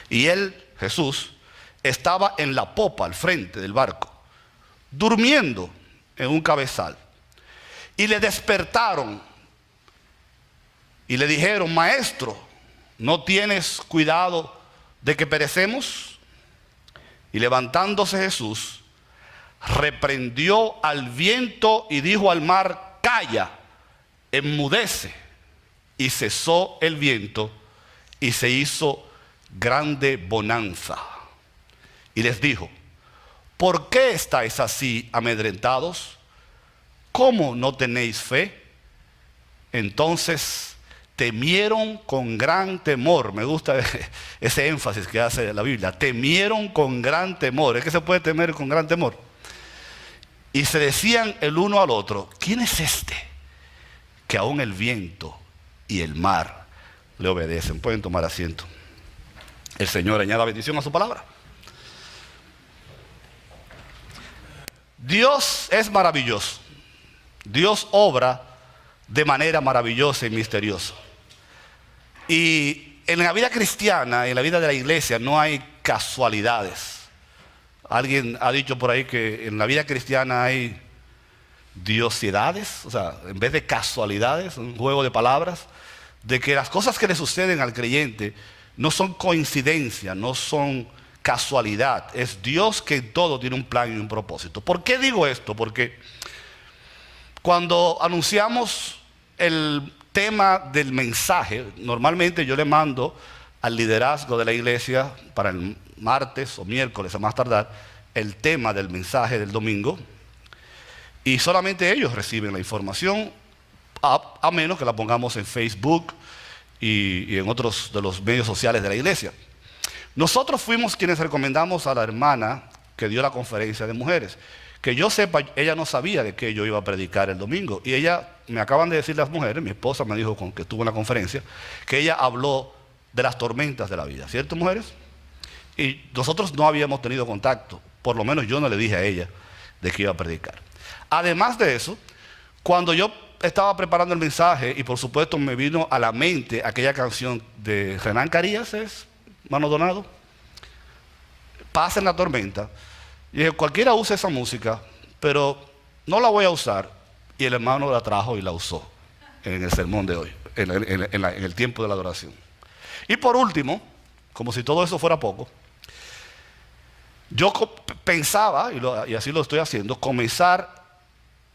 Y él, Jesús, estaba en la popa, al frente del barco, durmiendo en un cabezal. Y le despertaron y le dijeron: Maestro, ¿no tienes cuidado de que perecemos? Y levantándose Jesús, reprendió al viento y dijo al mar: Calla, enmudece. Y cesó el viento y se hizo grande bonanza. Y les dijo: ¿por qué estáis así amedrentados? ¿Cómo no tenéis fe? Entonces temieron con gran temor. Me gusta ese énfasis que hace la Biblia. Temieron con gran temor. ¿Es que se puede temer con gran temor? Y se decían el uno al otro: ¿quién es este que aún el viento y el mar le obedecen? Pueden tomar asiento. El Señor añada bendición a su palabra. Dios es maravilloso. Dios obra de manera maravillosa y misteriosa. Y en la vida cristiana, en la vida de la iglesia, no hay casualidades. Alguien ha dicho por ahí que en la vida cristiana hay diosidades, o sea, en vez de casualidades, un juego de palabras, de que las cosas que le suceden al creyente no son coincidencia, no son casualidad. Es Dios que en todo tiene un plan y un propósito. ¿Por qué digo esto? Porque cuando anunciamos el tema del mensaje, normalmente yo le mando al liderazgo de la iglesia para el martes o miércoles a más tardar el tema del mensaje del domingo, y solamente ellos reciben la información, a menos que la pongamos en Facebook y en otros de los medios sociales de la iglesia. Nosotros fuimos quienes recomendamos a la hermana que dio la conferencia de mujeres. Que yo sepa, ella no sabía de qué yo iba a predicar el domingo. Y ella, me acaban de decir las mujeres, mi esposa me dijo con que estuvo en la conferencia, que ella habló de las tormentas de la vida. ¿Cierto, mujeres? Y nosotros no habíamos tenido contacto. Por lo menos yo no le dije a ella de qué iba a predicar. Además de eso, cuando yo estaba preparando el mensaje, y por supuesto me vino a la mente aquella canción de Renán Carías, ¿es, hermano Donado? Pasa en la tormenta. Y dije: cualquiera use esa música, pero no la voy a usar. Y el hermano la trajo y la usó en el sermón de hoy, en el tiempo de la adoración. Y por último, como si todo eso fuera poco, yo pensaba, y así lo estoy haciendo, comenzar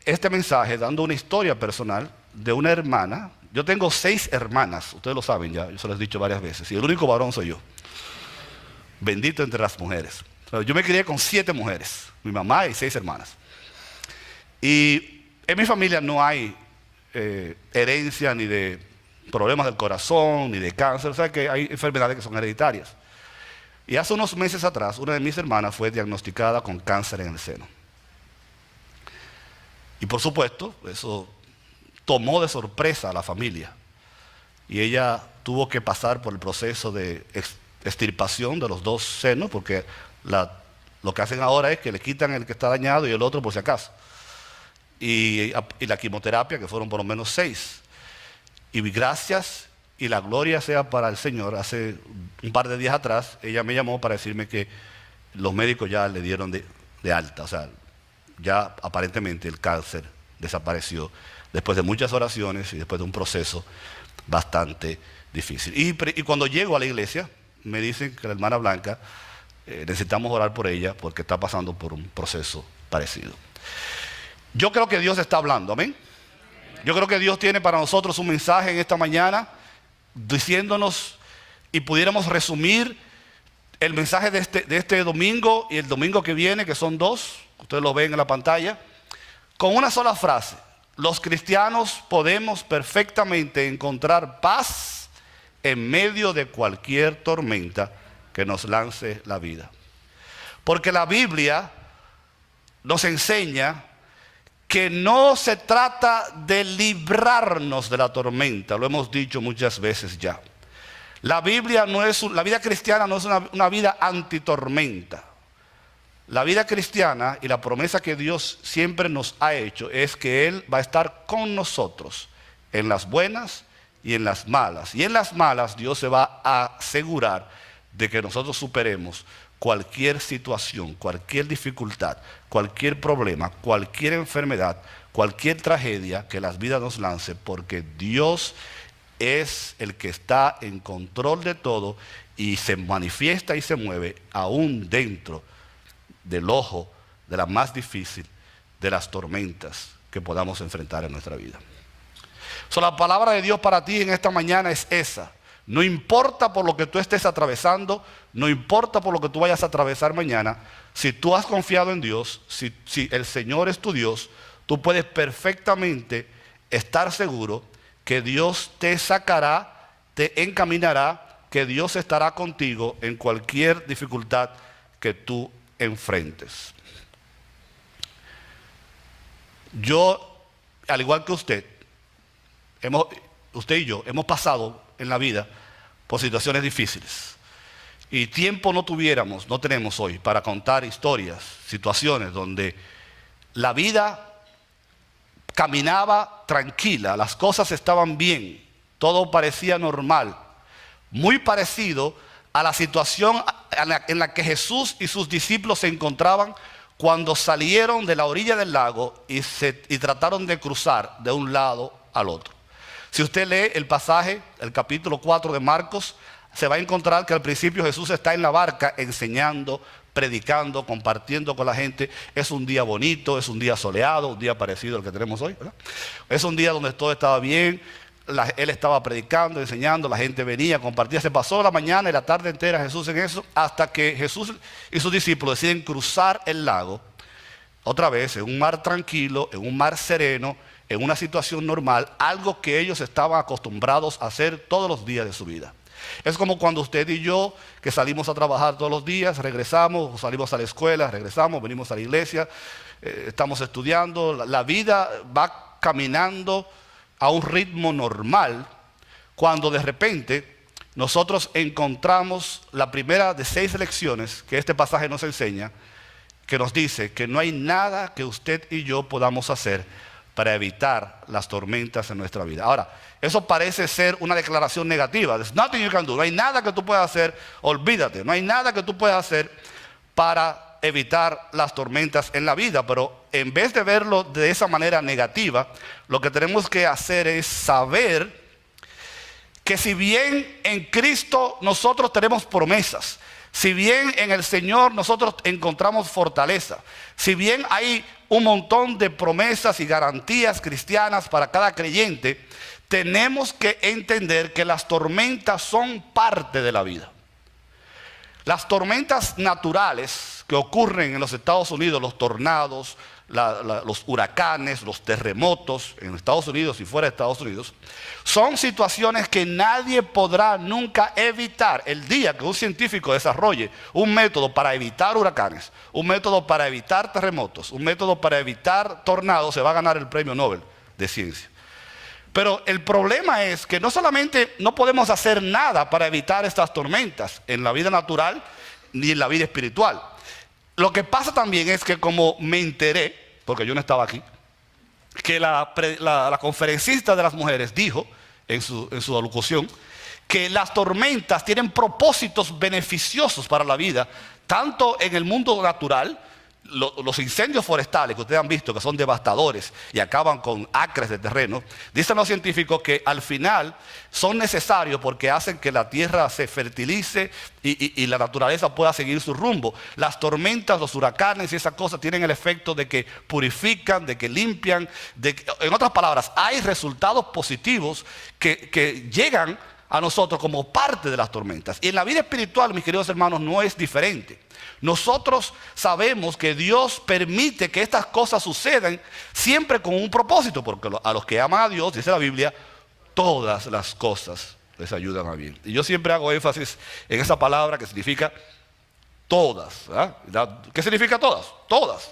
este mensaje dando una historia personal de una hermana. Yo tengo 6 hermanas, ustedes lo saben ya, yo se los he dicho varias veces, y el único varón soy yo. Bendito entre las mujeres. Yo me crié con 7 mujeres, mi mamá y 6 hermanas. Y en mi familia no hay herencia ni de problemas del corazón, ni de cáncer. O sea que hay enfermedades que son hereditarias. Y hace unos meses atrás, una de mis hermanas fue diagnosticada con cáncer en el seno. Y por supuesto, eso tomó de sorpresa a la familia. Y ella tuvo que pasar por el proceso de extirpación de los 2 senos, porque lo que hacen ahora es que le quitan el que está dañado y el otro por si acaso. Y la quimioterapia, que fueron por lo menos 6. Y gracias y la gloria sea para el Señor. Hace un par de días atrás, ella me llamó para decirme que los médicos ya le dieron de alta. O sea, ya aparentemente el cáncer desapareció después de muchas oraciones y después de un proceso bastante difícil. Y cuando llego a la iglesia, me dicen que la hermana Blanca, necesitamos orar por ella porque está pasando por un proceso parecido. Yo creo que Dios está hablando, amén. Yo creo que Dios tiene para nosotros un mensaje en esta mañana diciéndonos, y pudiéramos resumir el mensaje de este domingo y el domingo que viene, que son 2, ustedes lo ven en la pantalla, con una sola frase: los cristianos podemos perfectamente encontrar paz en medio de cualquier tormenta que nos lance la vida. Porque la Biblia nos enseña que no se trata de librarnos de la tormenta, lo hemos dicho muchas veces ya. La vida cristiana no es una vida antitormenta. La vida cristiana y la promesa que Dios siempre nos ha hecho es que Él va a estar con nosotros en las buenas y en las malas. Y en las malas Dios se va a asegurar de que nosotros superemos cualquier situación, cualquier dificultad, cualquier problema, cualquier enfermedad, cualquier tragedia que las vidas nos lance, porque Dios es el que está en control de todo y se manifiesta y se mueve aún dentro del ojo de la más difícil de las tormentas que podamos enfrentar en nuestra vida. La palabra de Dios para ti en esta mañana es esa. No importa por lo que tú estés atravesando, no importa por lo que tú vayas a atravesar mañana, si tú has confiado en Dios, si el Señor es tu Dios, tú puedes perfectamente estar seguro que Dios te sacará, te encaminará, que Dios estará contigo en cualquier dificultad que tú enfrentes. Yo, al igual que usted y yo, hemos pasado en la vida por situaciones difíciles. Y tiempo no tenemos hoy para contar historias, situaciones donde la vida caminaba tranquila, las cosas estaban bien, todo parecía normal, muy parecido a la situación en la que Jesús y sus discípulos se encontraban cuando salieron de la orilla del lago y trataron de cruzar de un lado al otro. Si usted lee el pasaje, el capítulo 4 de Marcos, se va a encontrar que al principio Jesús está en la barca enseñando, predicando, compartiendo con la gente. Es un día bonito, es un día soleado, un día parecido al que tenemos hoy, ¿verdad? Es un día donde todo estaba bien, él estaba predicando, enseñando, la gente venía, compartía. Se pasó la mañana y la tarde entera Jesús en eso, hasta que Jesús y sus discípulos deciden cruzar el lago, otra vez en un mar tranquilo, en un mar sereno, en una situación normal, algo que ellos estaban acostumbrados a hacer todos los días de su vida. Es como cuando usted y yo, que salimos a trabajar todos los días, regresamos, salimos a la escuela, regresamos, venimos a la iglesia, estamos estudiando, la vida va caminando a un ritmo normal, cuando de repente nosotros encontramos la primera de 6 lecciones que este pasaje nos enseña, que nos dice que no hay nada que usted y yo podamos hacer para evitar las tormentas en nuestra vida. Ahora, eso parece ser una declaración negativa. There's nothing you can do. No hay nada que tú puedas hacer, olvídate. No hay nada que tú puedas hacer para evitar las tormentas en la vida. Pero en vez de verlo de esa manera negativa, lo que tenemos que hacer es saber que si bien en Cristo nosotros tenemos promesas, si bien en el Señor nosotros encontramos fortaleza, si bien hay un montón de promesas y garantías cristianas para cada creyente, tenemos que entender que las tormentas son parte de la vida. Las tormentas naturales que ocurren en los Estados Unidos, los tornados, los huracanes, los terremotos en Estados Unidos y fuera de Estados Unidos, son situaciones que nadie podrá nunca evitar. El día que un científico desarrolle un método para evitar huracanes, un método para evitar terremotos, un método para evitar tornados, se va a ganar el premio Nobel de ciencia. Pero el problema es que no solamente no podemos hacer nada para evitar estas tormentas en la vida natural ni en la vida espiritual. Lo que pasa también es que, como me enteré, porque yo no estaba aquí, que la conferencista de las mujeres dijo en su alocución que las tormentas tienen propósitos beneficiosos para la vida, tanto en el mundo natural. Los incendios forestales que ustedes han visto, que son devastadores y acaban con acres de terreno, dicen los científicos que al final son necesarios porque hacen que la tierra se fertilice y la naturaleza pueda seguir su rumbo. Las tormentas, los huracanes y esas cosas tienen el efecto de que purifican, de que limpian, en otras palabras, hay resultados positivos que llegan a nosotros como parte de las tormentas. Y en la vida espiritual, mis queridos hermanos, no es diferente. Nosotros sabemos que Dios permite que estas cosas sucedan siempre con un propósito, porque a los que aman a Dios, dice la Biblia, todas las cosas les ayudan a bien. Y yo siempre hago énfasis en esa palabra que significa todas. ¿Verdad? ¿Qué significa todas? Todas.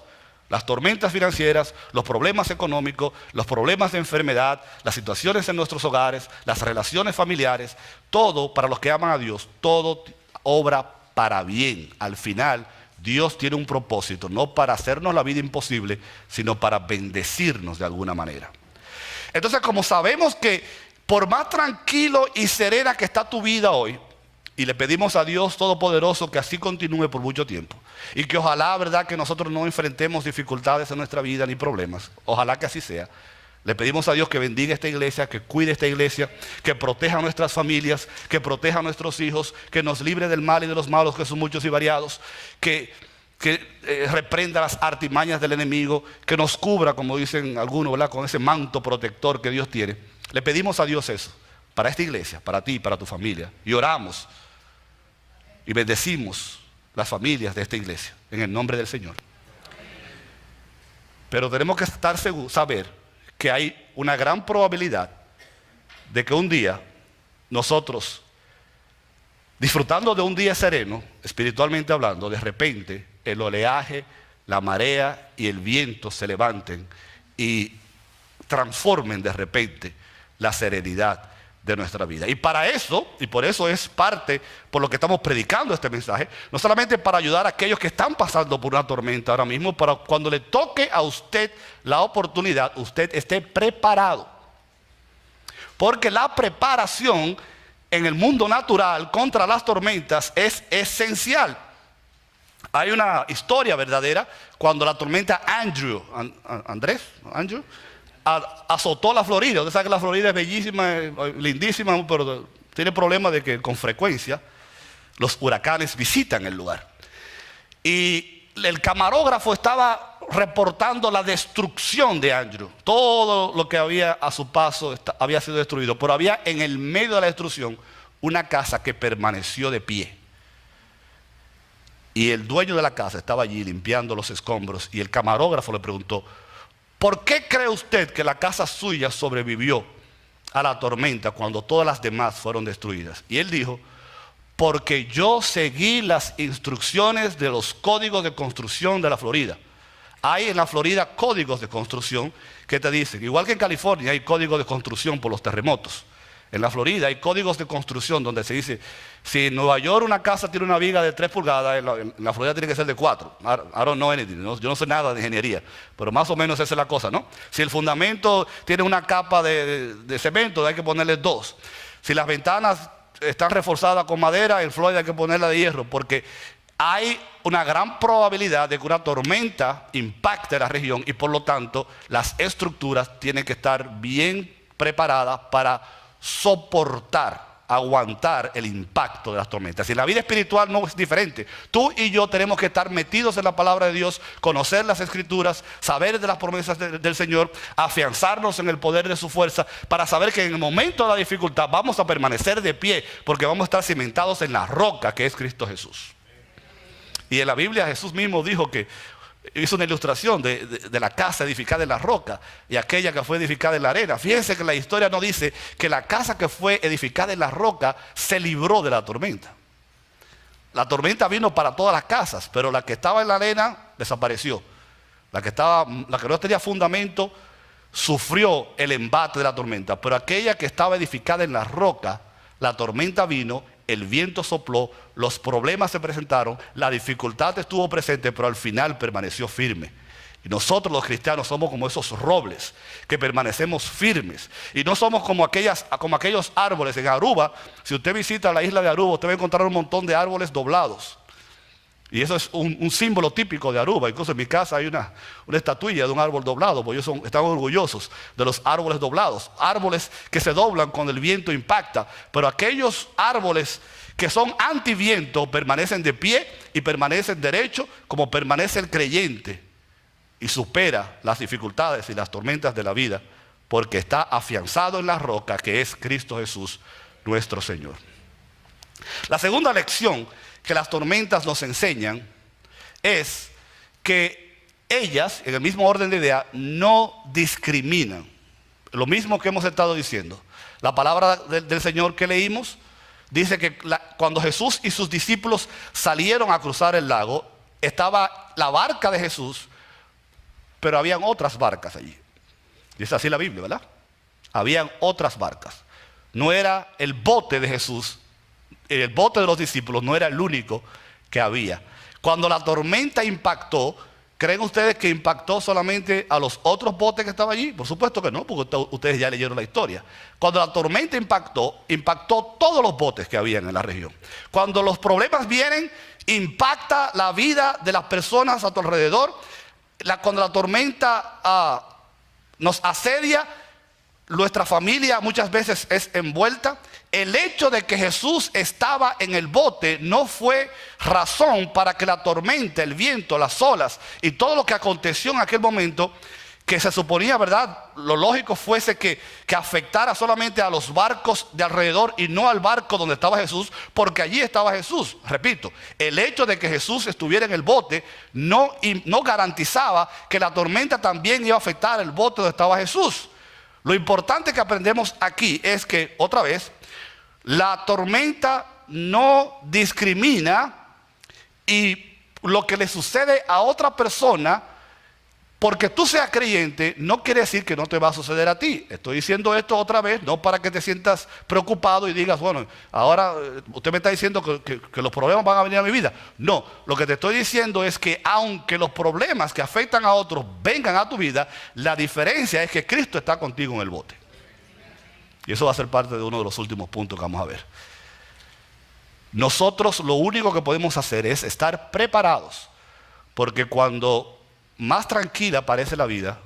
Las tormentas financieras, los problemas económicos, los problemas de enfermedad, las situaciones en nuestros hogares, las relaciones familiares, todo para los que aman a Dios, todo obra para bien. Al final, Dios tiene un propósito, no para hacernos la vida imposible, sino para bendecirnos de alguna manera. Entonces, como sabemos que por más tranquilo y serena que está tu vida hoy, y le pedimos a Dios Todopoderoso que así continúe por mucho tiempo, y que ojalá, verdad, que nosotros no enfrentemos dificultades en nuestra vida ni problemas, ojalá que así sea. Le pedimos a Dios que bendiga esta iglesia, que cuide esta iglesia, que proteja a nuestras familias, que proteja a nuestros hijos, que nos libre del mal y de los malos, que son muchos y variados, que reprenda las artimañas del enemigo, que nos cubra, como dicen algunos, ¿verdad?, con ese manto protector que Dios tiene. Le pedimos a Dios eso, para esta iglesia, para ti, para tu familia. Y oramos y bendecimos las familias de esta iglesia, en el nombre del Señor. Pero tenemos que estar seguros, saber que hay una gran probabilidad de que un día nosotros, disfrutando de un día sereno, espiritualmente hablando, de repente el oleaje, la marea y el viento se levanten y transformen de repente la serenidad de nuestra vida. Y para eso, y por eso es parte por lo que estamos predicando este mensaje, no solamente para ayudar a aquellos que están pasando por una tormenta ahora mismo, para cuando le toque a usted la oportunidad, usted esté preparado. Porque la preparación en el mundo natural contra las tormentas es esencial. Hay una historia verdadera cuando la tormenta Andrew azotó la Florida. Usted sabe que la Florida es bellísima, lindísima, pero tiene problemas de que con frecuencia los huracanes visitan el lugar. Y el camarógrafo estaba reportando la destrucción de Andrew. Todo lo que había a su paso había sido destruido, pero había en el medio de la destrucción una casa que permaneció de pie. Y el dueño de la casa estaba allí limpiando los escombros y el camarógrafo le preguntó: ¿por qué cree usted que la casa suya sobrevivió a la tormenta cuando todas las demás fueron destruidas? Y él dijo: porque yo seguí las instrucciones de los códigos de construcción de la Florida. Hay en la Florida códigos de construcción que te dicen, igual que en California hay códigos de construcción por los terremotos. En la Florida hay códigos de construcción donde se dice, si en Nueva York una casa tiene una viga de 3 pulgadas, en la Florida tiene que ser de 4. I don't know anything, ¿no? Yo no sé nada de ingeniería, pero más o menos esa es la cosa, ¿no? Si el fundamento tiene una capa de cemento, hay que ponerle 2. Si las ventanas están reforzadas con madera, en Florida hay que ponerla de hierro, porque hay una gran probabilidad de que una tormenta impacte la región y por lo tanto las estructuras tienen que estar bien preparadas para soportar, aguantar el impacto de las tormentas. Y en la vida espiritual no es diferente. Tú y yo tenemos que estar metidos en la palabra de Dios, conocer las escrituras, saber de las promesas del Señor, afianzarnos en el poder de su fuerza, para saber que en el momento de la dificultad vamos a permanecer de pie, porque vamos a estar cimentados en la roca que es Cristo Jesús. Y en la Biblia Jesús mismo dijo que hizo una ilustración de la casa edificada en la roca y aquella que fue edificada en la arena. Fíjense que la historia no dice que la casa que fue edificada en la roca se libró de la tormenta. La tormenta vino para todas las casas, pero la que estaba en la arena desapareció. La que no tenía fundamento sufrió el embate de la tormenta, pero aquella que estaba edificada en la roca, la tormenta vino, el viento sopló, los problemas se presentaron, la dificultad estuvo presente, pero al final permaneció firme. Y nosotros los cristianos somos como esos robles que permanecemos firmes. Y no somos como aquellos árboles en Aruba. Si usted visita la isla de Aruba, usted va a encontrar un montón de árboles doblados. Y eso es un símbolo típico de Aruba. Incluso en mi casa hay una estatuilla de un árbol doblado, porque ellos están orgullosos de los árboles doblados. Árboles que se doblan cuando el viento impacta. Pero aquellos árboles que son antiviento permanecen de pie y permanecen derecho, como permanece el creyente. Y supera las dificultades y las tormentas de la vida, porque está afianzado en la roca que es Cristo Jesús, nuestro Señor. La segunda lección que las tormentas nos enseñan es que ellas, en el mismo orden de idea, no discriminan. Lo mismo que hemos estado diciendo. La palabra del Señor que leímos dice que cuando Jesús y sus discípulos salieron a cruzar el lago, estaba la barca de Jesús, pero habían otras barcas allí. Dice así la Biblia, ¿verdad? Habían otras barcas. No era el bote de Jesús, el bote de los discípulos no era el único que había. Cuando la tormenta impactó, ¿Creen ustedes que impactó solamente a los otros botes que estaban allí? Por supuesto que no, porque ustedes ya leyeron la historia. Cuando la tormenta impactó todos los botes que habían en la región. Cuando los problemas vienen, impacta la vida de las personas a tu alrededor. Cuando la tormenta nos asedia, nuestra familia muchas veces es envuelta. El hecho de que Jesús estaba en el bote no fue razón para que la tormenta, el viento, las olas y todo lo que aconteció en aquel momento, que se suponía, ¿verdad?, lo lógico fuese que afectara solamente a los barcos de alrededor y no al barco donde estaba Jesús, porque allí estaba Jesús. Repito, el hecho de que Jesús estuviera en el bote no garantizaba que la tormenta también iba a afectar el bote donde estaba Jesús. Lo importante que aprendemos aquí es que, otra vez, la tormenta no discrimina, y lo que le sucede a otra persona, porque tú seas creyente, no quiere decir que no te va a suceder a ti. Estoy diciendo esto otra vez, no para que te sientas preocupado y digas, bueno, ahora usted me está diciendo que los problemas van a venir a mi vida. No, lo que te estoy diciendo es que aunque los problemas que afectan a otros vengan a tu vida, la diferencia es que Cristo está contigo en el bote. Y eso va a ser parte de uno de los últimos puntos que vamos a ver. Nosotros lo único que podemos hacer es estar preparados, porque cuando más tranquila parece la vida,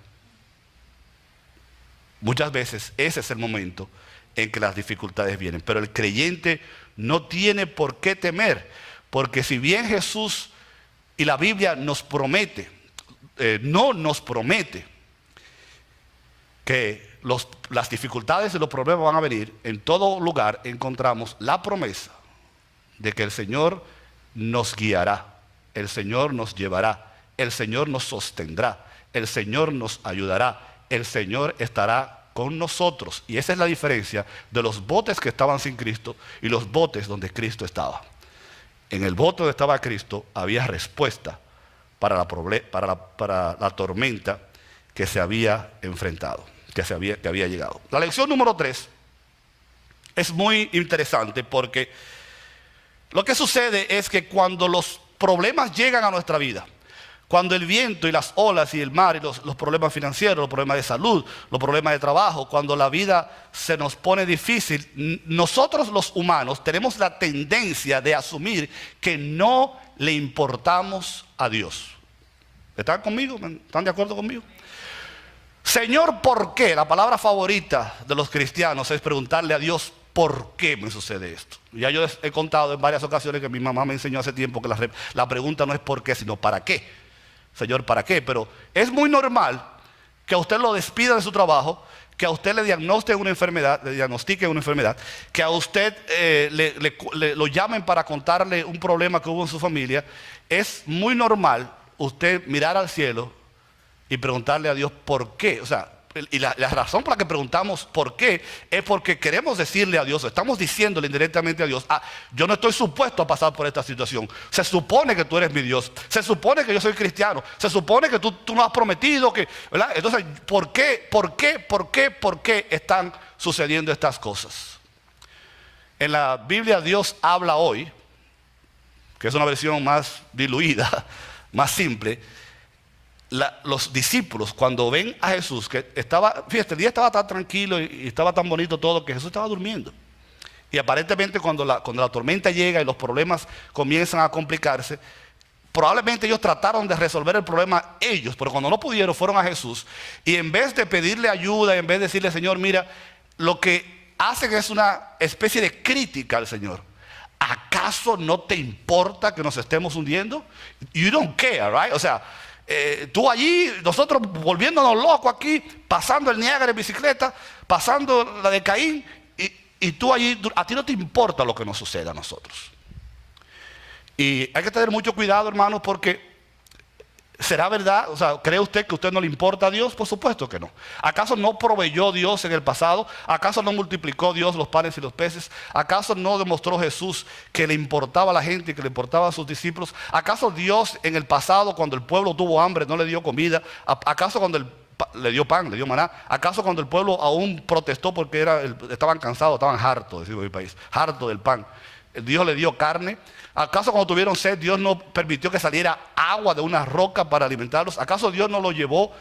muchas veces ese es el momento en que las dificultades vienen. Pero el creyente no tiene por qué temer, porque si bien Jesús y la Biblia nos promete, no nos promete que las dificultades y los problemas van a venir, en todo lugar encontramos la promesa de que el Señor nos guiará, el Señor nos llevará, el Señor nos sostendrá, el Señor nos ayudará, el Señor estará con nosotros. Y esa es la diferencia de los botes que estaban sin Cristo y los botes donde Cristo estaba. En el bote donde estaba Cristo había respuesta para la tormenta que se había enfrentado, que había llegado. La lección número 3 es muy interesante, porque lo que sucede es que cuando los problemas llegan a nuestra vida, cuando el viento y las olas y el mar y los problemas financieros, los problemas de salud, los problemas de trabajo, cuando la vida se nos pone difícil, nosotros los humanos tenemos la tendencia de asumir que no le importamos a Dios. ¿Están conmigo? ¿Están de acuerdo conmigo? Señor, ¿por qué? La palabra favorita de los cristianos es preguntarle a Dios, ¿por qué me sucede esto? Ya yo he contado en varias ocasiones que mi mamá me enseñó hace tiempo que la pregunta no es por qué, sino para qué. Señor, ¿para qué? Pero es muy normal que a usted lo despida de su trabajo, que a usted le diagnostique una enfermedad, que a usted lo llamen para contarle un problema que hubo en su familia. Es muy normal usted mirar al cielo y preguntarle a Dios por qué. O sea, y la razón por la que preguntamos por qué es porque queremos decirle a Dios, estamos diciéndole indirectamente a Dios, yo no estoy supuesto a pasar por esta situación. Se supone que tú eres mi Dios, se supone que yo soy cristiano, se supone que tú no has prometido que, ¿verdad? Entonces, ¿por qué están sucediendo estas cosas? En la Biblia Dios habla hoy, que es una versión más diluida, más simple. Los discípulos, cuando ven a Jesús, que fíjate, el día estaba tan tranquilo y estaba tan bonito todo, que Jesús estaba durmiendo. Y aparentemente cuando la tormenta llega y los problemas comienzan a complicarse, probablemente ellos trataron de resolver el problema ellos, pero cuando no pudieron fueron a Jesús, y en vez de pedirle ayuda, en vez de decirle, Señor, mira, lo que hacen es una especie de crítica al Señor. ¿Acaso no te importa que nos estemos hundiendo? You don't care, right? O sea, tú allí, nosotros volviéndonos locos aquí, pasando el Niágara en bicicleta, pasando la de Caín, y tú allí, a ti no te importa lo que nos suceda a nosotros. Y hay que tener mucho cuidado, hermanos, porque ¿será verdad? O sea, ¿cree usted que a usted no le importa a Dios? Por supuesto que no. ¿Acaso no proveyó Dios en el pasado? ¿Acaso no multiplicó Dios los panes y los peces? ¿Acaso no demostró Jesús que le importaba a la gente y que le importaba a sus discípulos? ¿Acaso Dios en el pasado, cuando el pueblo tuvo hambre, no le dio comida? ¿Acaso cuando le dio pan, le dio maná? ¿Acaso cuando el pueblo aún protestó porque estaban cansados, estaban hartos, decimos en mi país, hartos del pan? Dios le dio carne. ¿Acaso cuando tuvieron sed, Dios no permitió que saliera agua de una roca para alimentarlos? ¿Acaso Dios no los llevó,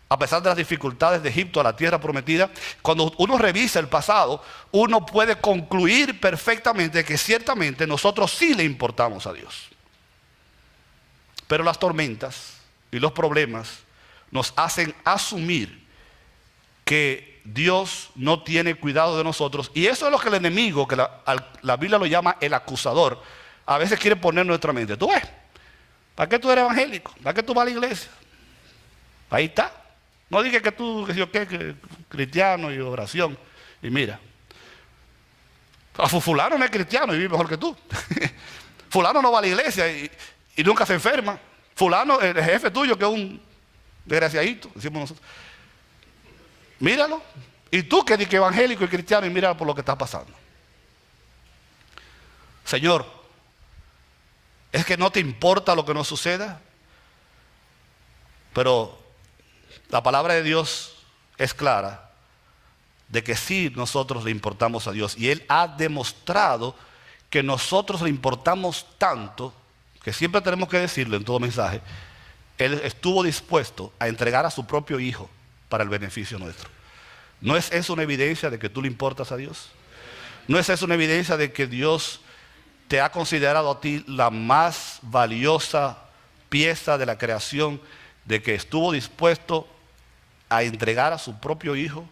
a pesar de las dificultades de Egipto, a la tierra prometida? Cuando uno revisa el pasado, uno puede concluir perfectamente que ciertamente nosotros sí le importamos a Dios. Pero las tormentas y los problemas nos hacen asumir que Dios no tiene cuidado de nosotros. Y eso es lo que el enemigo, que la Biblia lo llama el acusador, a veces quiere poner en nuestra mente. Tú ves, ¿para qué tú eres evangélico? ¿Para qué tú vas a la iglesia? Ahí está. No digas que tú, que cristiano y oración. Y mira, fulano no es cristiano y vive mejor que tú. Fulano no va a la iglesia y nunca se enferma. Fulano, el jefe tuyo, que es un desgraciadito, decimos nosotros. Míralo. Y tú que dices evangélico y cristiano, y míralo por lo que está pasando. Señor, ¿es que no te importa lo que nos suceda? Pero la palabra de Dios es clara de que sí nosotros le importamos a Dios. Y Él ha demostrado que nosotros le importamos tanto, que siempre tenemos que decirlo en todo mensaje. Él estuvo dispuesto a entregar a su propio Hijo para el beneficio nuestro. ¿No es eso una evidencia de que tú le importas a Dios? ¿No es eso una evidencia de que Dios te ha considerado a ti la más valiosa pieza de la creación, de que estuvo dispuesto a entregar a su propio Hijo,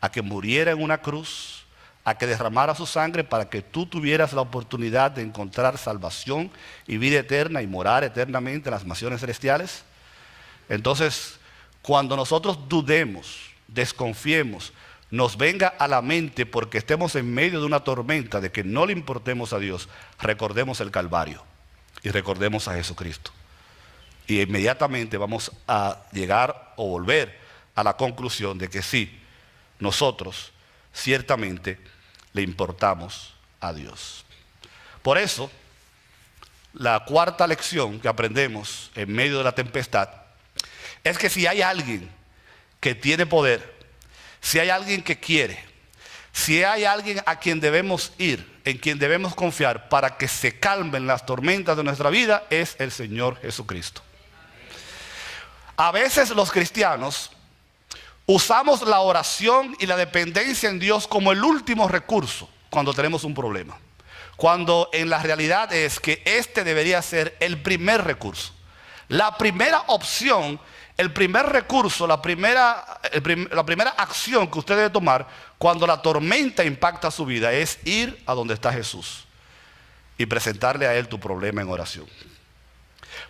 a que muriera en una cruz, a que derramara su sangre para que tú tuvieras la oportunidad de encontrar salvación y vida eterna y morar eternamente en las mansiones celestiales? Entonces, cuando nosotros dudemos, desconfiemos, nos venga a la mente porque estemos en medio de una tormenta de que no le importemos a Dios, recordemos el Calvario y recordemos a Jesucristo. Y inmediatamente vamos a llegar o volver a la conclusión de que sí, nosotros ciertamente le importamos a Dios. Por eso, la cuarta lección que aprendemos en medio de la tempestad es que si hay alguien que tiene poder, si hay alguien que quiere, si hay alguien a quien debemos ir, en quien debemos confiar para que se calmen las tormentas de nuestra vida, es el Señor Jesucristo. A veces los cristianos usamos la oración y la dependencia en Dios como el último recurso cuando tenemos un problema, cuando en la realidad es que este debería ser el primer recurso, la primera opción, el primer recurso, la primera acción que usted debe tomar cuando la tormenta impacta su vida es ir a donde está Jesús y presentarle a Él tu problema en oración.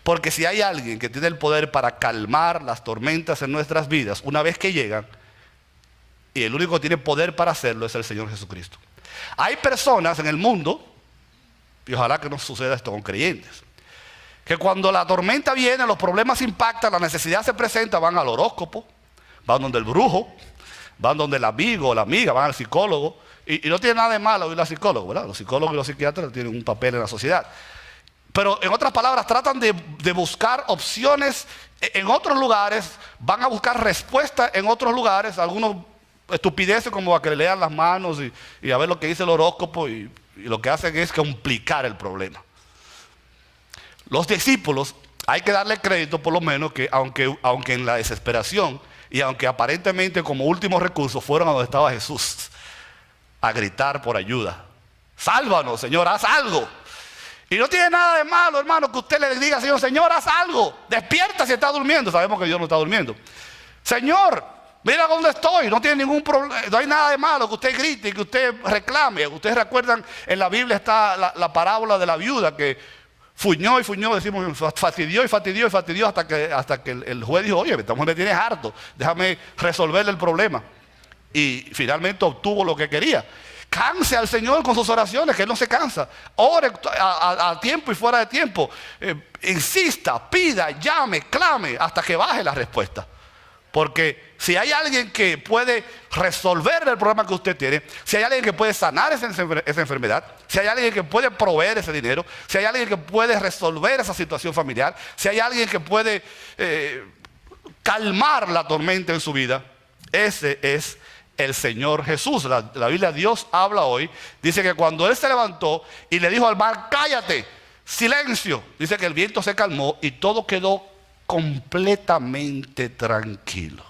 Porque si hay alguien que tiene el poder para calmar las tormentas en nuestras vidas, una vez que llegan, y el único que tiene poder para hacerlo es el Señor Jesucristo. Hay personas en el mundo, y ojalá que no suceda esto con creyentes, que cuando la tormenta viene, los problemas impactan, la necesidad se presenta, van al horóscopo, van donde el brujo, van donde el amigo o la amiga, van al psicólogo, y no tiene nada de malo ir al psicólogo, ¿verdad? Los psicólogos y los psiquiatras tienen un papel en la sociedad. Pero en otras palabras, tratan de buscar opciones en otros lugares, van a buscar respuestas en otros lugares, algunos estupideces como a que le lean las manos y a ver lo que dice el horóscopo y lo que hacen es complicar el problema. Los discípulos, hay que darle crédito por lo menos que aunque en la desesperación y aunque aparentemente como último recurso fueron a donde estaba Jesús a gritar por ayuda. Sálvanos, Señor, haz algo. Y no tiene nada de malo, hermano, que usted le diga, Señor, Señor, haz algo. Despierta si está durmiendo. Sabemos que Dios no está durmiendo. Señor, mira dónde estoy. No tiene ningún problema. No hay nada de malo que usted grite y que usted reclame. Ustedes recuerdan, en la Biblia está la parábola de la viuda que fuñó y fuñó, decimos, fastidió y fastidió y fastidió hasta que el juez dijo, oye, esta mujer me tienes harto. Déjame resolverle el problema. Y finalmente obtuvo lo que quería. Canse al Señor con sus oraciones, que Él no se cansa. Ore a tiempo y fuera de tiempo. Insista, pida, llame, clame, hasta que baje la respuesta. Porque si hay alguien que puede resolver el problema que usted tiene, si hay alguien que puede sanar esa enfermedad, si hay alguien que puede proveer ese dinero, si hay alguien que puede resolver esa situación familiar, si hay alguien que puede calmar la tormenta en su vida, ese es el Señor Jesús. La Biblia, Dios habla hoy, dice que cuando Él se levantó y le dijo al mar, cállate, silencio, dice que el viento se calmó y todo quedó completamente tranquilo.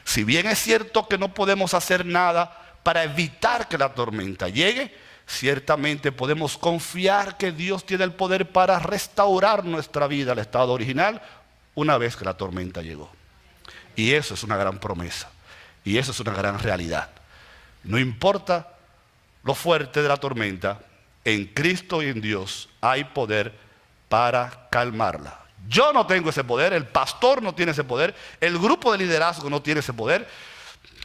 Si bien es cierto que no podemos hacer nada para evitar que la tormenta llegue, ciertamente podemos confiar que Dios tiene el poder para restaurar nuestra vida al estado original una vez que la tormenta llegó. Y eso es una gran promesa. Y eso es una gran realidad. No importa lo fuerte de la tormenta, en Cristo y en Dios hay poder para calmarla. Yo no tengo ese poder, el pastor no tiene ese poder, el grupo de liderazgo no tiene ese poder,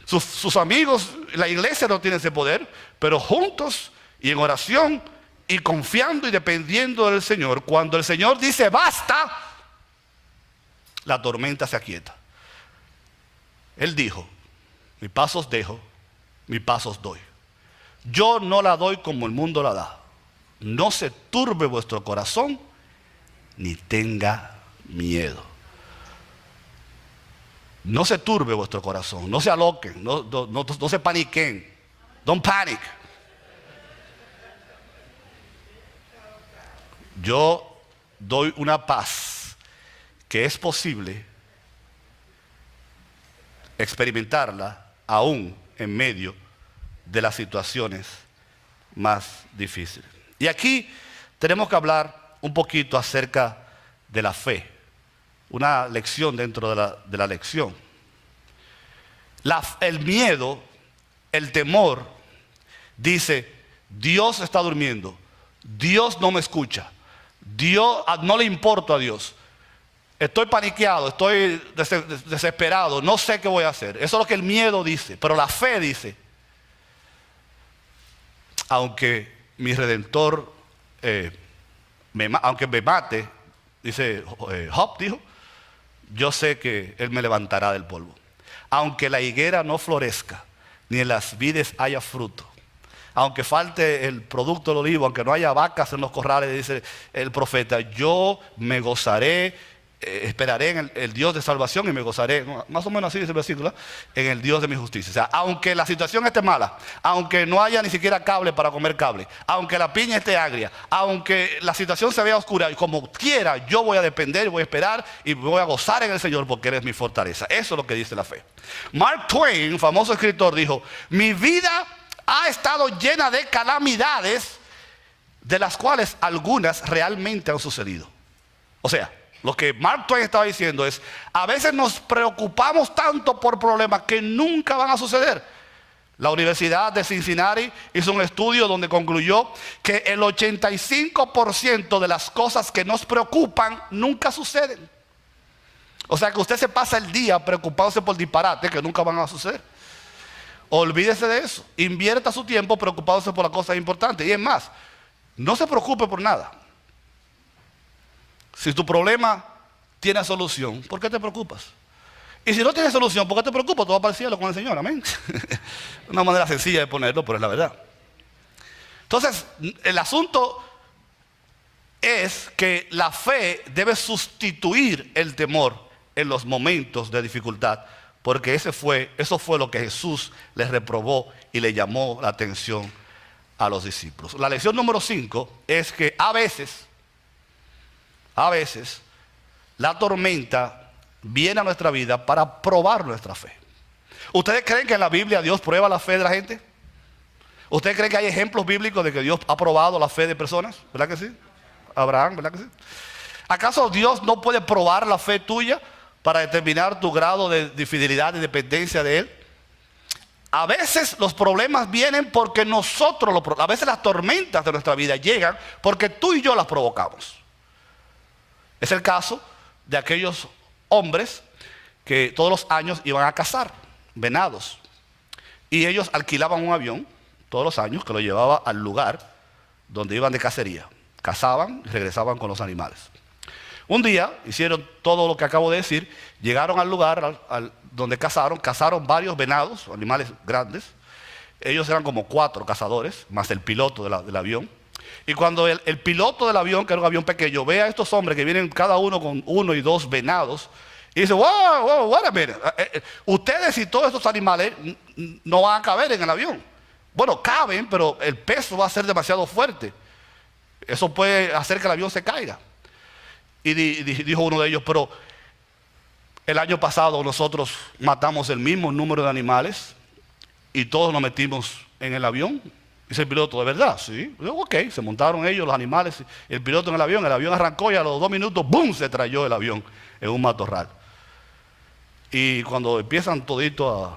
sus amigos, la iglesia no tiene ese poder, pero juntos y en oración y confiando y dependiendo del Señor, cuando el Señor dice basta, la tormenta se aquieta. Él dijo, mi paz os dejo, mi paz os doy. Yo no la doy como el mundo la da. No se turbe vuestro corazón, ni tenga miedo. No se turbe vuestro corazón, no se aloquen, no se paniquen. Don't panic. Yo doy una paz que es posible experimentarla aún en medio de las situaciones más difíciles. Y aquí tenemos que hablar un poquito acerca de la fe, una lección dentro de la lección. El miedo, el temor, dice, Dios está durmiendo, Dios no me escucha, Dios no le importo a Dios. Estoy paniqueado, estoy desesperado, no sé qué voy a hacer. Eso es lo que el miedo dice. Pero la fe dice, aunque mi Redentor, aunque me mate, dice Job, dijo, yo sé que Él me levantará del polvo. Aunque la higuera no florezca, ni en las vides haya fruto, aunque falte el producto del olivo, aunque no haya vacas en los corrales, dice el profeta, yo me gozaré, esperaré en el Dios de salvación y me gozaré, más o menos así dice el versículo, en el Dios de mi justicia. O sea, aunque la situación esté mala, aunque no haya ni siquiera cable para comer cable, aunque la piña esté agria, aunque la situación se vea oscura, y como quiera, yo voy a depender, voy a esperar y voy a gozar en el Señor porque Él es mi fortaleza. Eso es lo que dice la fe. Mark Twain, famoso escritor, dijo, mi vida ha estado llena de calamidades, de las cuales algunas realmente han sucedido. O sea, lo que Mark Twain estaba diciendo es, a veces nos preocupamos tanto por problemas que nunca van a suceder. La Universidad de Cincinnati hizo un estudio donde concluyó que el 85% de las cosas que nos preocupan nunca suceden. O sea que usted se pasa el día preocupándose por disparates que nunca van a suceder. Olvídese de eso. Invierta su tiempo preocupándose por las cosas importantes. Y es más, no se preocupe por nada. Si tu problema tiene solución, ¿por qué te preocupas? Y si no tiene solución, ¿por qué te preocupas? Tú vas para el cielo con el Señor, amén. Una manera sencilla de ponerlo, pero es la verdad. Entonces, el asunto es que la fe debe sustituir el temor en los momentos de dificultad, porque eso fue lo que Jesús les reprobó y le llamó la atención a los discípulos. La lección número 5 es que a veces la tormenta viene a nuestra vida para probar nuestra fe. ¿Ustedes creen que en la Biblia Dios prueba la fe de la gente? ¿Ustedes creen que hay ejemplos bíblicos de que Dios ha probado la fe de personas? ¿Verdad que sí? Abraham, ¿verdad que sí? ¿Acaso Dios no puede probar la fe tuya para determinar tu grado de fidelidad y dependencia de Él? A veces los problemas vienen porque a veces las tormentas de nuestra vida llegan porque tú y yo las provocamos. Es el caso de aquellos hombres que todos los años iban a cazar venados. Y ellos alquilaban un avión todos los años que lo llevaba al lugar donde iban de cacería. Cazaban y regresaban con los animales. Un día hicieron todo lo que acabo de decir, llegaron al lugar donde cazaron varios venados, animales grandes. Ellos eran como 4 cazadores, más el piloto del avión. Y cuando el piloto del avión, que era un avión pequeño, ve a estos hombres que vienen cada uno con 1 y 2 venados, Y dice, wow, wow, wait a minute. Ustedes y todos estos animales no van a caber en el avión. Bueno, caben, pero el peso va a ser demasiado fuerte. Eso puede hacer que el avión se caiga. Y dijo uno de ellos, pero el año pasado nosotros matamos el mismo número de animales y todos nos metimos en el avión. Dice el piloto, ¿de verdad? Sí. Ok, se montaron ellos, los animales, el piloto en el avión arrancó y a los 2 minutos, ¡boom!, se trayó el avión en un matorral. Y cuando empiezan toditos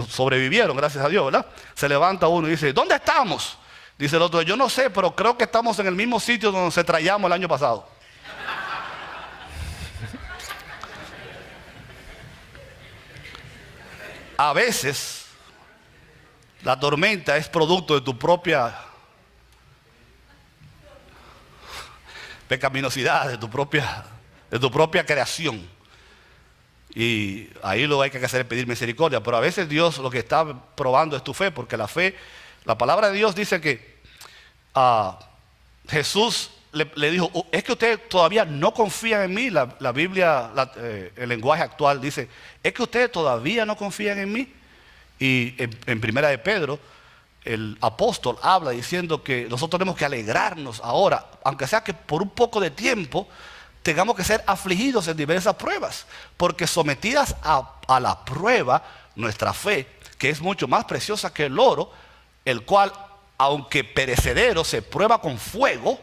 sobrevivieron, gracias a Dios, ¿verdad? Se levanta uno y dice, ¿dónde estamos? Dice el otro, yo no sé, pero creo que estamos en el mismo sitio donde se trayamos el año pasado. A veces, la tormenta es producto de tu propia pecaminosidad, de tu propia creación. Y ahí lo que hay que hacer es pedir misericordia. Pero a veces Dios lo que está probando es tu fe, porque la fe, la palabra de Dios dice que Jesús le dijo, es que ustedes todavía no confían en mí. La Biblia, el lenguaje actual dice, es que ustedes todavía no confían en mí. Y en Primera de Pedro, el apóstol habla diciendo que nosotros tenemos que alegrarnos ahora, aunque sea que por un poco de tiempo tengamos que ser afligidos en diversas pruebas, porque sometidas a la prueba, nuestra fe, que es mucho más preciosa que el oro, el cual, aunque perecedero, se prueba con fuego,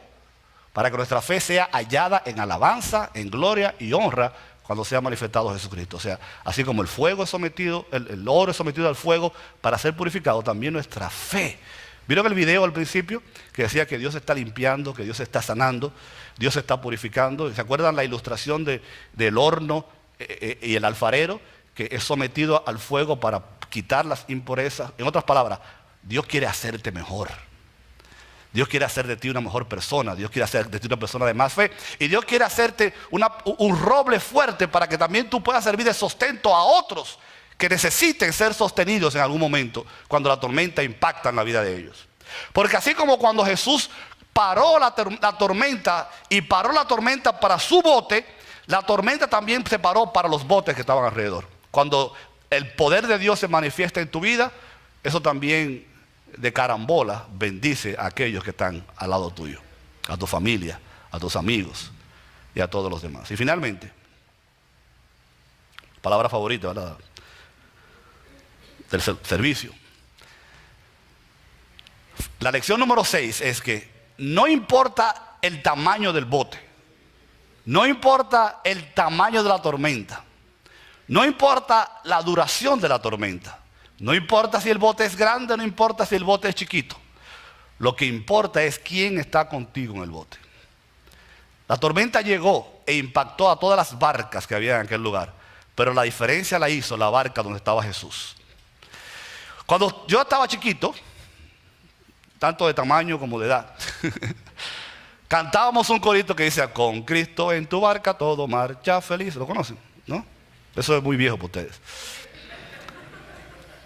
para que nuestra fe sea hallada en alabanza, en gloria y honra, cuando sea manifestado Jesucristo. O sea, así como el fuego es sometido, el oro es sometido al fuego para ser purificado, también nuestra fe. ¿Vieron el video al principio? Que decía que Dios está limpiando, que Dios está sanando, Dios está purificando. ¿Se acuerdan la ilustración del horno y el alfarero? Que es sometido al fuego para quitar las impurezas. En otras palabras, Dios quiere hacerte mejor. Dios quiere hacer de ti una mejor persona. Dios quiere hacer de ti una persona de más fe. Y Dios quiere hacerte un roble fuerte para que también tú puedas servir de sustento a otros que necesiten ser sostenidos en algún momento cuando la tormenta impacta en la vida de ellos. Porque así como cuando Jesús paró la tormenta y paró la tormenta para su bote, la tormenta también se paró para los botes que estaban alrededor. Cuando el poder de Dios se manifiesta en tu vida, eso también de carambola bendice a aquellos que están al lado tuyo, a tu familia, a tus amigos y a todos los demás. Y finalmente, palabra favorita, ¿verdad?, del servicio. La lección número 6 es que no importa el tamaño del bote, no importa el tamaño de la tormenta, no importa la duración de la tormenta, no importa si el bote es grande, no importa si el bote es chiquito. Lo que importa es quién está contigo en el bote. La tormenta llegó e impactó a todas las barcas que había en aquel lugar, pero la diferencia la hizo la barca donde estaba Jesús. Cuando yo estaba chiquito, tanto de tamaño como de edad, cantábamos un corito que dice, con Cristo en tu barca todo marcha feliz. ¿Lo conocen? ¿No? Eso es muy viejo para ustedes.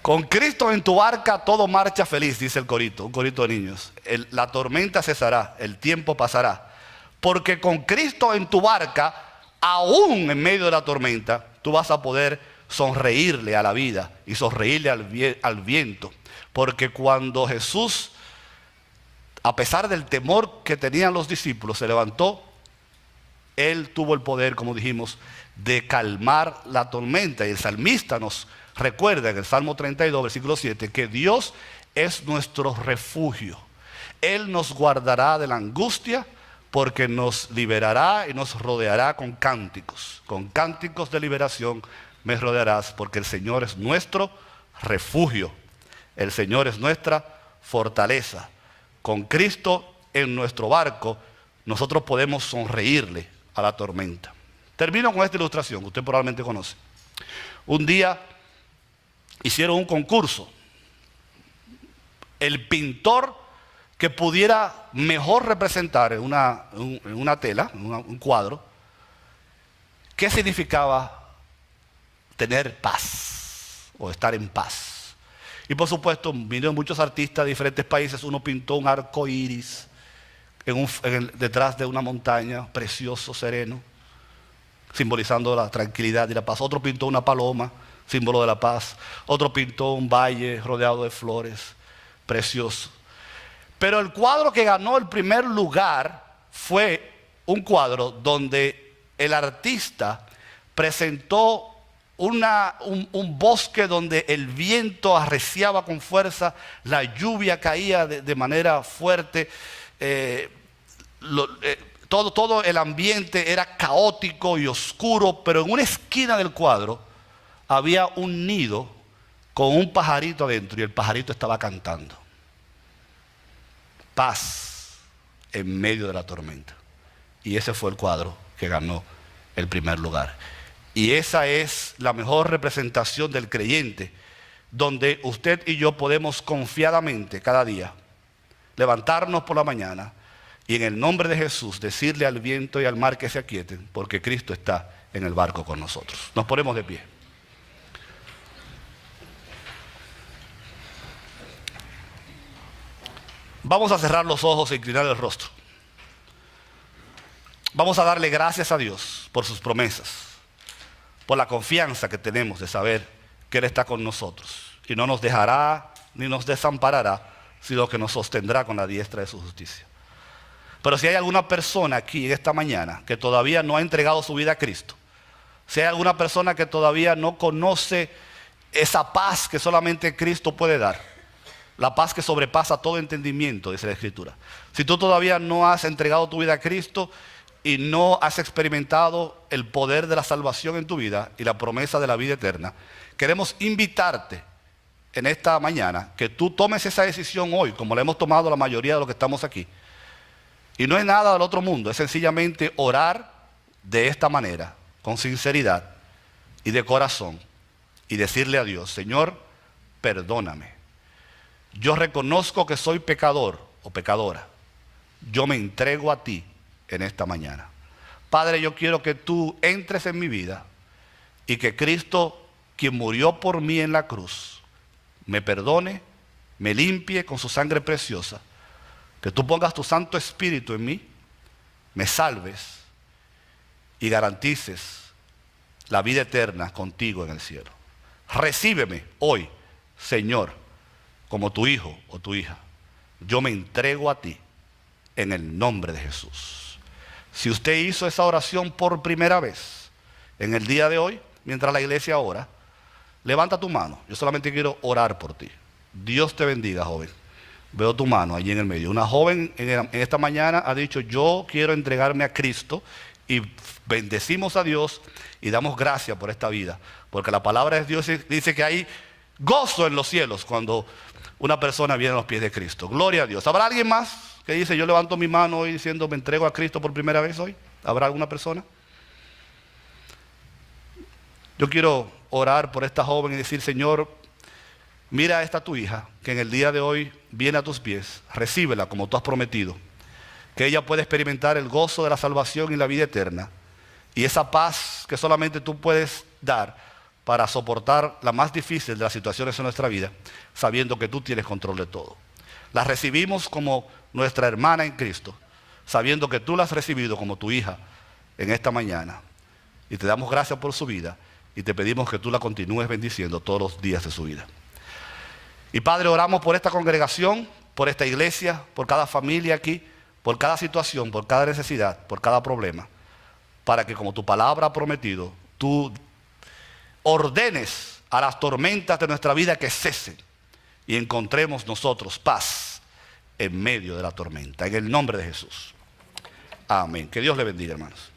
Con Cristo en tu barca todo marcha feliz, dice el corito, un corito de niños. La tormenta cesará, el tiempo pasará. Porque con Cristo en tu barca, aún en medio de la tormenta, tú vas a poder sonreírle a la vida y sonreírle al viento. Porque cuando Jesús, a pesar del temor que tenían los discípulos, se levantó, Él tuvo el poder, como dijimos, de calmar la tormenta. Y el salmista nos recuerda en el Salmo 32, versículo 7, que Dios es nuestro refugio. Él nos guardará de la angustia porque nos liberará y nos rodeará con cánticos. Con cánticos de liberación me rodearás porque el Señor es nuestro refugio. El Señor es nuestra fortaleza. Con Cristo en nuestro barco, nosotros podemos sonreírle a la tormenta. Termino con esta ilustración que usted probablemente conoce. Un día hicieron un concurso. El pintor que pudiera mejor representar en una tela, un cuadro, qué significaba tener paz o estar en paz. Y por supuesto, vinieron muchos artistas de diferentes países. Uno pintó un arco iris detrás de una montaña, precioso, sereno. simbolizando la tranquilidad y la paz. Otro pintó una paloma, símbolo de la paz. Otro pintó un valle rodeado de flores, precioso. Pero el cuadro que ganó el primer lugar fue un cuadro donde el artista presentó un bosque donde el viento arreciaba con fuerza, la lluvia caía de manera fuerte, todo el ambiente era caótico y oscuro, pero en una esquina del cuadro había un nido con un pajarito adentro y el pajarito estaba cantando. Paz en medio de la tormenta. Y ese fue el cuadro que ganó el primer lugar. Y esa es la mejor representación del creyente, donde usted y yo podemos confiadamente cada día levantarnos por la mañana y en el nombre de Jesús decirle al viento y al mar que se aquieten, porque Cristo está en el barco con nosotros. Nos ponemos de pie. Vamos a cerrar los ojos e inclinar el rostro. Vamos a darle gracias a Dios por sus promesas, por la confianza que tenemos de saber que Él está con nosotros y no nos dejará ni nos desamparará, sino que nos sostendrá con la diestra de su justicia. Pero si hay alguna persona aquí en esta mañana que todavía no ha entregado su vida a Cristo, si hay alguna persona que todavía no conoce esa paz que solamente Cristo puede dar, la paz que sobrepasa todo entendimiento, dice la Escritura. Si tú todavía no has entregado tu vida a Cristo y no has experimentado el poder de la salvación en tu vida y la promesa de la vida eterna, queremos invitarte en esta mañana que tú tomes esa decisión hoy, como la hemos tomado la mayoría de los que estamos aquí. Y no es nada del otro mundo, es sencillamente orar de esta manera, con sinceridad y de corazón, y decirle a Dios: Señor, perdóname. Yo reconozco que soy pecador o pecadora. Yo me entrego a ti en esta mañana. Padre, yo quiero que tú entres en mi vida y que Cristo, quien murió por mí en la cruz, me perdone, me limpie con su sangre preciosa. Que tú pongas tu Santo Espíritu en mí, me salves y garantices la vida eterna contigo en el cielo. Recíbeme hoy, Señor, como tu hijo o tu hija. Yo me entrego a ti en el nombre de Jesús. Si usted hizo esa oración por primera vez en el día de hoy, mientras la iglesia ora, levanta tu mano. Yo solamente quiero orar por ti. Dios te bendiga, joven. Veo tu mano allí en el medio. Una joven en esta mañana ha dicho: yo quiero entregarme a Cristo, y bendecimos a Dios y damos gracias por esta vida, porque la palabra de Dios dice que hay gozo en los cielos cuando una persona viene a los pies de Cristo. Gloria a Dios. ¿Habrá alguien más que dice: yo levanto mi mano hoy diciendo me entrego a Cristo por primera vez hoy? ¿Habrá alguna persona? Yo quiero orar por esta joven y decir: Señor, mira a esta tu hija que en el día de hoy viene a tus pies, recíbela como tú has prometido, que ella pueda experimentar el gozo de la salvación y la vida eterna, y esa paz que solamente tú puedes dar para soportar la más difícil de las situaciones en nuestra vida, sabiendo que tú tienes control de todo. La recibimos como nuestra hermana en Cristo, sabiendo que tú la has recibido como tu hija en esta mañana, y te damos gracias por su vida y te pedimos que tú la continúes bendiciendo todos los días de su vida. Y Padre, oramos por esta congregación, por esta iglesia, por cada familia aquí, por cada situación, por cada necesidad, por cada problema, para que, como tu palabra ha prometido, tú ordenes a las tormentas de nuestra vida que cesen y encontremos nosotros paz en medio de la tormenta. En el nombre de Jesús. Amén. Que Dios le bendiga, hermanos.